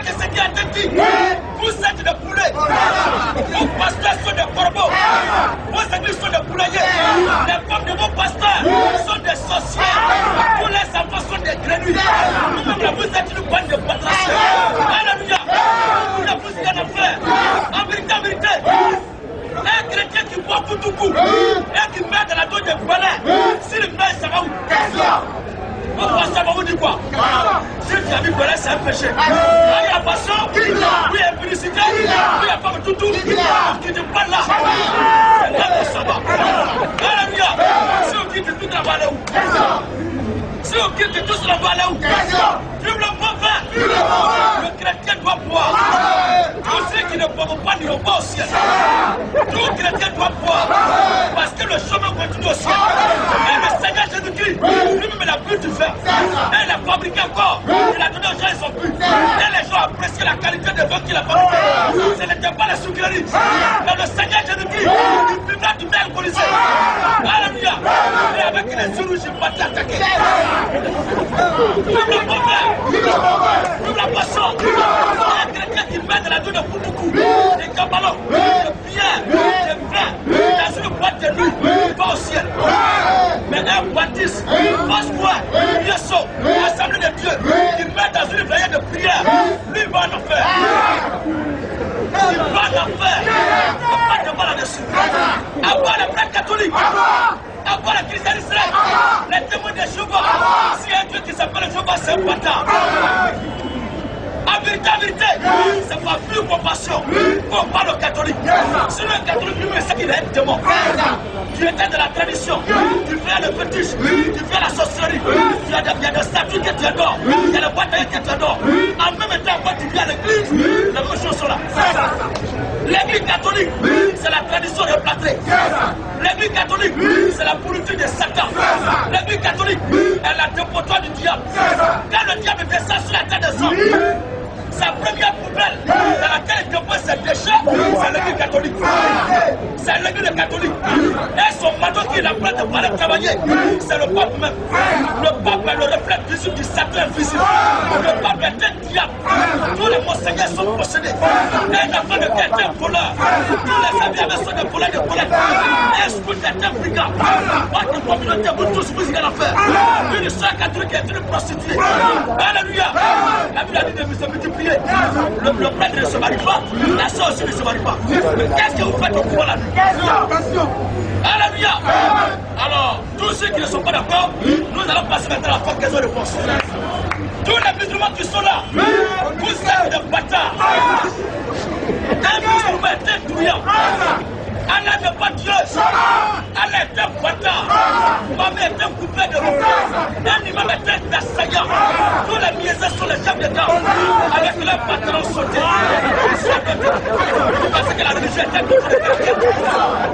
que ce qui a été dit. Vous êtes des poulets. Vos pasteurs sont des corbeaux. Vos églises sont des poulaillers. Les femmes de vos pasteurs sont des sorciers. Tous les enfants sont des grenouilles. Vous-même, vous êtes une bande de batraciens. Alléluia. Vous ne vous rien à faire. En vérité, un chrétien qui boit tout coup et qui met dans la donne de balai, s'il meurt, ça va où? Ça va vous dire quoi? Si tu as vu balai, c'est un péché. Il y a passion, oui, il y a publicité, oui, il y a pas tout, qui te parle là. C'est là que ça va. Alléluia. Si on quitte tout la balai où? Si on quitte tous la balai où? Vive le mauvais. Le chrétien doit boire. Tous ceux qui ne boivent pas n'iront pas au ciel. Tout chrétien doit boire. Parce que le chemin continue au ciel. Et le Seigneur Jésus-Christ, lui-même l'a bu du vin. Et il l'a fabriqué encore. Il a donné aux gens, ils ont bu. Et les gens apprécient la qualité de vin qu'il a fabriqué. Ce n'était pas la sucrerie. Mais le Seigneur Jésus-Christ, il vivra du vin alcoolisé. Alléluia. Et avec les yeux rouges, il va t'attaquer. Vive le mauvais. Vive la passion. Un chrétien qui met de la douille de Koutoukou, des cabalons, des bières, des vins, dans une boîte de nuit, il va au ciel. Mais un baptiste, passe-moi, Yesso, assemblée de Dieu, qui met dans une veillée de prière, lui va en enfer. Il va en enfer. Il ne faut pas te voir là-dessus. Avoir les prêtres catholiques, avoir les chrétiens d'Israël, les témoins de Jéhovah. S'il y a un Dieu qui s'appelle Jéhovah, c'est un bâtard. En vérité, c'est pas plus compassion qu'on parle aux catholiques. Sinon, un catholique, lui, c'est qu'il est un démon. Tu étais de la tradition, tu fais le fétiche, tu fais la sorcellerie, il y a des statues que tu adores, il y a des batailles que tu adores. En même temps, quand tu viens à l'église, les mêmes choses sont là. L'église catholique, c'est la tradition de plâtrée. L'église catholique, c'est la politique de Satan. L'église catholique est la dépotoir du diable. Quand le diable descend sur la terre des hommes, sa première poubelle dans laquelle il dépose ses déchets, c'est l'église catholique. C'est l'église catholique. Et son mari qui l'a prêt de pouvoir travailler, c'est le pape même. Le pape est le reflet visible du Satan invisible. Le pape est un diable. Tous les monseigneurs sont possédés. Un enfant de quelqu'un est un voleur. Tous les amis sont des voleurs, des voleurs. Un scout est un brigand. Votre communauté, vous tous, vous irez l'enfer. Une soeur catholique est une prostituée. Alléluia. La Bible a dit de se multiplier. Le prêtre ne se marie pas, la soeur aussi ne se marie pas. Qu'est-ce que vous faites au pouvoir la nuit? Alléluia. Alors, tous ceux qui ne sont pas d'accord, nous allons passer maintenant à la forte question de réponse. Tous les musulmans qui sont là, vous êtes des bâtards. Un musulman est un douillant. Allah n'est pas Dieu. Allah est un bâtard. Mohamed est un coupé de route. Un imam est un assaillant. Tous les miésés sont les chefs d'État. Avec leurs patrons sautés. Vous pensez que la religion est un coup de chrétien.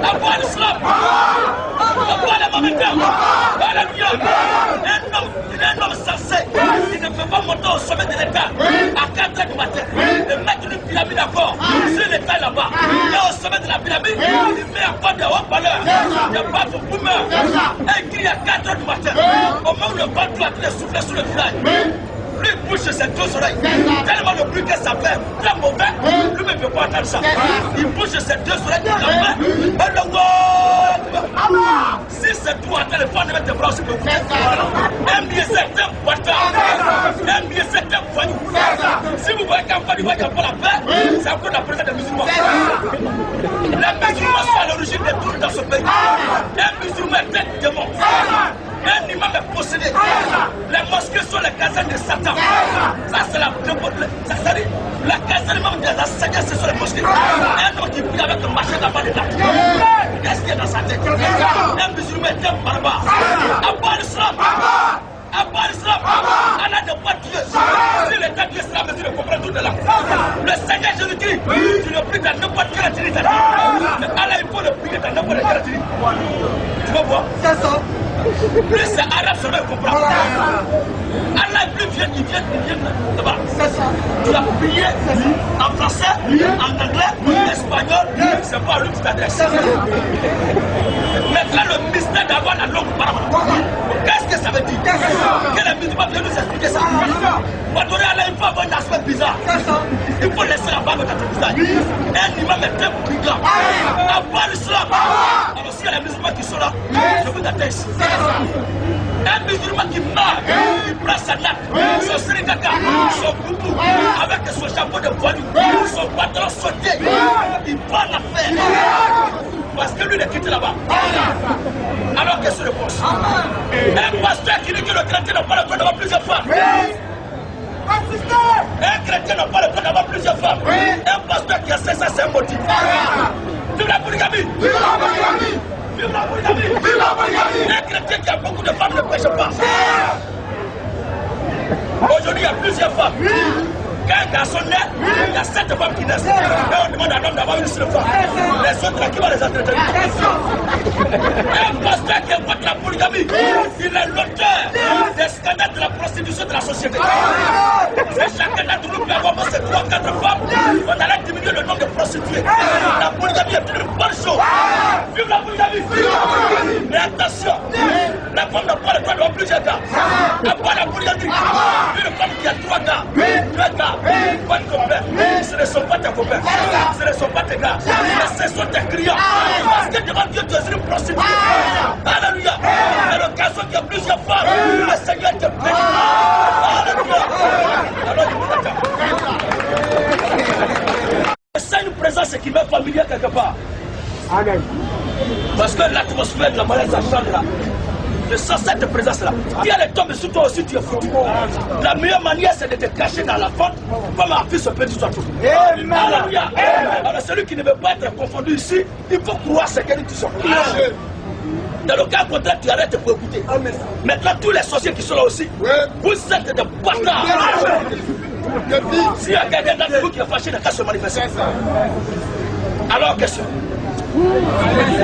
Avoir l'islam. Avoir les Mohammedans. Alléluia. Un homme sensé. Il ne peut pas monter au sommet de l'État à 4 h du matin. Et mettre une pyramide à bord. Si l'État est là-bas. Et au sommet de la pyramide, il met encore des haut-parleurs, des baffes pour boomers, et il crie à 4 h du matin. Au moment où le vent doit être soufflé sur le village, lui bouge ses deux oreilles. Tellement le bruit que ça fait, très mauvais, lui ne peut pas entendre ça. Il bouge ses deux oreilles de la main, et le wow! Si c'est tout en train de faire, tes bras aussi pour vous. Un biais c'est un bâtard. Un biais c'est un voyou. Si vous voyez qu'un voyou va pas la paix, c'est encore la présence des musulmans. Les musulmans sont à l'origine des tours dans ce pays. Un musulman est un démon. Un imam est possédé. Les mosquées sont les casernes de Satan. Ça, c'est la caserne même des enseignants, ce sont les mosquées. Un homme qui prie avec le machin d'avant les lacs. Qu'est-ce qu'il y a dans sa tête? Un musulman est un barbare. Abba l'islam. Abba l'islam. Allah n'est pas Dieu. Si l'État dit islam, tu le comprends tout de là. Le Seigneur Jésus-Christ, tu le pries dans n'importe quelle activité. Allah, il faut le prier dans n'importe quelle activité. Tu vas voir? C'est ça. Plus c'est arabe, seulement il comprend. Allah est plus vieux, il vient là-bas. Tu as prié en français, en anglais, en espagnol, c'est pas lui qui t'adresse. Maintenant, le mystère d'avoir la langue parole. Qu'est-ce que ça veut dire? Que les musulmans viennent nous expliquer ça. On va donner à l'air, il faut avoir un aspect bizarre. Il faut laisser la barbe dans ton visage. Un imam est très brigand. À part l'islam. Alors s'il y a les musulmans qui sont là, je vous atteste. Un musulman qui meurt, il prend sa natte, son sirikaka, son boubou, avec son chapeau de voile, son pantalon sauté, il prend l'affaire. Parce que lui, il est quitté là-bas. Alors qu'est-ce que je pense? Un pasteur qui dit que le chrétien n'a pas le droit d'avoir plusieurs femmes. Un chrétien n'a pas le droit d'avoir plusieurs femmes. Un pasteur qui a fait ça, c'est un motif. Vive la polygamie! Vive la polygamie! Vive la polygamie! Vive la polygamie! Un chrétien qui a beaucoup de femmes ne pêche pas. Aujourd'hui, il y a plusieurs femmes. Quand un garçon naît, il y a 7 femmes qui naissent. Et on demande à l'homme d'avoir une seule femme. Les autres, qui vont les entretenir? Un pasteur qui est contre la polygamie, il est l'auteur des scandales de la prostitution de la société. Et chacun d'entre nous peut avoir ces 3-4 femmes, on allait diminuer le nombre de prostituées. La polygamie est une bonne chose. Vive la polygamie! Mais attention, la femme n'a pas le droit d'avoir plusieurs gars. À part la polygamie, une femme qui a 3 gars, 2 gars, pas de copains, ce ne sont pas tes copains, ce ne sont pas tes gars, ce sont tes clients. Parce que devant Dieu, tu es une prostituée. Alléluia. Et le garçon qui a plusieurs femmes, le Seigneur te bénit. Alléluia. Alors, c'est une présence qui m'est familière quelque part. Amen. Parce que l'atmosphère de la maladie, ça change là. Je sens cette présence-là. Si elle est tombée sur toi aussi, tu es foutu. La meilleure manière, c'est de te cacher dans la fente, comme un fils peut dire tout. Alléluia. Alors celui qui ne veut pas être confondu ici, il faut croire ce qu'elle dit. Dans le cas contraire, tu arrêtes pour écouter. Maintenant, tous les sorciers qui sont là aussi, vous êtes des bâtards. S'il y a quelqu'un d'entre vous qui est fâché, il n'a qu'à se manifester. Alors, qu'est-ce que